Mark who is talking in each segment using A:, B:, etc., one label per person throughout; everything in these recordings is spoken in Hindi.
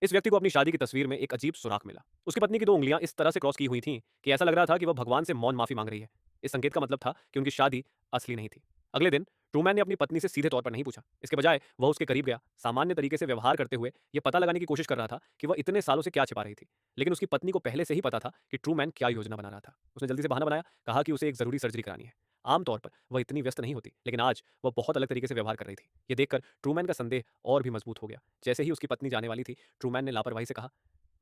A: इस व्यक्ति को अपनी शादी की तस्वीर में एक अजीब सुराख मिला। उसकी पत्नी की 2 उँगलियां इस तरह से क्रॉस की हुई थीं कि ऐसा लग रहा था कि वह भगवान से मौन माफी मांग रही है। इस संकेत का मतलब था कि उनकी शादी असली नहीं थी। अगले दिन ट्रूमैन ने अपनी पत्नी से सीधे तौर पर नहीं पूछा। इसके बजाय वह उसके करीब गया, सामान्य तरीके से व्यवहार करते हुए यह पता लगाने की कोशिश कर रहा था कि वह इतने सालों से क्या छिपा रही थी। लेकिन उसकी पत्नी को पहले से ही पता था कि ट्रूमैन क्या योजना बना रहा था। उसने जल्दी से बहाना बनाया, कहा कि उसे एक जरूरी सर्जरी करानी है। आमतौर पर वह इतनी व्यस्त नहीं होती, लेकिन आज वह बहुत अलग तरीके से व्यवहार कर रही थी। यह देखकर ट्रूमैन का संदेह और भी मजबूत हो गया। जैसे ही उसकी पत्नी जाने वाली थी, ट्रूमैन ने लापरवाही से कहा,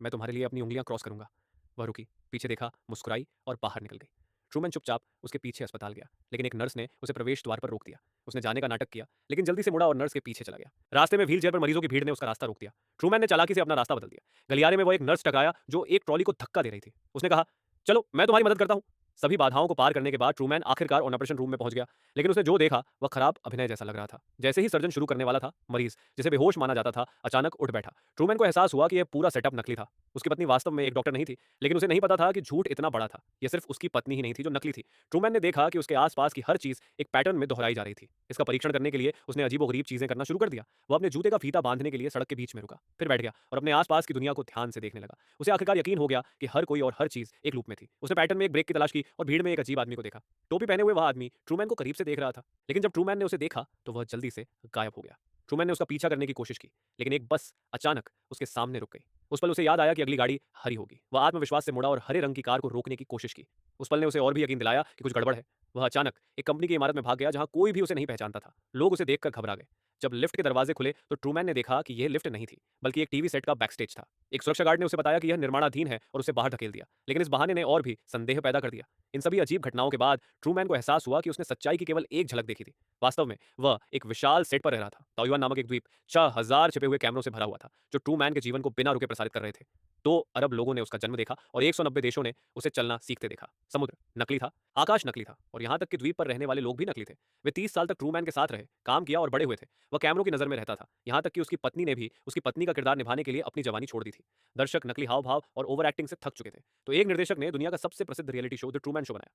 A: मैं तुम्हारे लिए अपनी उँगलियां क्रॉस करूंगा। वह रुकी, पीछे देखा, मुस्कुराई और बाहर निकल गई। ट्रूमैन चुपचाप उसके पीछे अस्पताल गया, लेकिन एक नर्स ने उसे प्रवेश द्वार पर रोक दिया। उसने जाने का नाटक किया, लेकिन जल्दी से मुड़ा और नर्स के पीछे चला गया। रास्ते में व्हीलचेयर पर मरीजों की भीड़ ने उसका रास्ता रोक दिया। ट्रूमैन ने चालाकी से अपना रास्ता बदल दिया। गलियारे में वो एक नर्स टकराया जो एक ट्रॉली को धक्का दे रही थी। उसने कहा, चलो मैं तुम्हारी मदद करता हूँ। सभी बाधाओं को पार करने के बाद ट्रूमैन आखिरकार ऑपरेशन रूम में पहुंच गया, लेकिन उसने जो देखा वह खराब अभिनय जैसा लग रहा था। जैसे ही सर्जन शुरू करने वाला था, मरीज जिसे बेहोश माना जाता था अचानक उठ बैठा। ट्रूमैन को एहसास हुआ कि यह पूरा सेटअप नकली था। उसकी पत्नी वास्तव में एक डॉक्टर नहीं थी, लेकिन उसे नहीं पता था कि झूठ इतना बड़ा था। यह सिर्फ उसकी पत्नी ही नहीं थी जो नकली थी। ट्रूमैन ने देखा कि उसके आसपास की हर चीज एक पैटर्न में दोहराई जा रही थी। इसका परीक्षण करने के लिए उसने अजीबोगरीब चीजें करना शुरू कर दिया। वो अपने जूते का फीता बांधने के लिए सड़क के बीच में रुका, फिर बैठ गया और अपने आसपास की दुनिया को ध्यान से देखने लगा। उसे आखिरकार यकीन हो गया कि हर कोई और हर चीज एक लूप में थी। उसने पैटर्न में एक ब्रेक की तलाश की और भीड़ में एक अजीब आदमी को देखा। टोपी पहने हुए वह आदमी ट्रूमैन को करीब से देख रहा था, लेकिन जब ट्रूमैन ने उसे देखा तो वह जल्दी से गायब हो गया। ट्रूमैन ने उसका पीछा करने की कोशिश की, लेकिन एक बस अचानक उसके सामने रुक गई। उस पल उसे याद आया कि अगली गाड़ी हरी होगी। वह आत्मविश्वास से मुड़ा और हरे रंग की कार को रोकने की कोशिश की। उस पल ने उसे और भी यकीन दिलाया कि कुछ गड़बड़ है। वह अचानक एक कंपनी की इमारत में भाग गया जहां कोई भी उसे नहीं पहचानता था। लोग उसे देखकर घबरा गए। जब लिफ्ट के दरवाजे खुले तो ट्रूमैन ने देखा कि यह लिफ्ट नहीं थी, बल्कि एक टीवी सेट का बैकस्टेज था। एक सुरक्षा गार्ड ने उसे बताया कि यह निर्माणाधीन है और उसे बाहर धकेल दिया, लेकिन इस बहाने ने और भी संदेह पैदा कर दिया। इन सभी अजीब घटनाओं के बाद ट्रूमैन को एहसास हुआ कि उसने सच्चाई की केवल एक झलक देखी थी। वास्तव में वह एक विशाल सेट पर रह रहा था। ताइवान नामक एक द्वीप 6000 छिपे हुए कैमरों से भरा हुआ था, जो ट्रूमैन के जीवन को बिना रुके प्रसारित कर रहे थे। 2 अरब लोगों ने उसका जन्म देखा और 190 देशों ने उसे चलना सीखते देखा। समुद्र नकली था, आकाश नकली था और यहाँ तक कि द्वीप पर रहने वाले लोग भी नकली थे। वे 30 साल तक ट्रूमैन के साथ रहे, काम किया और बड़े हुए थे। वह कैमरों की नजर में रहता था, यहाँ तक कि उसकी पत्नी ने भी उसकी पत्नी का किरदार निभाने के लिए अपनी जवानी छोड़ दी थी। दर्शक नकली हाव भाव और ओवर एक्टिंग से थक चुके थे। तो एक निर्देशक ने दुनिया का सबसे प्रसिद्ध reality show the Truman show बनाया।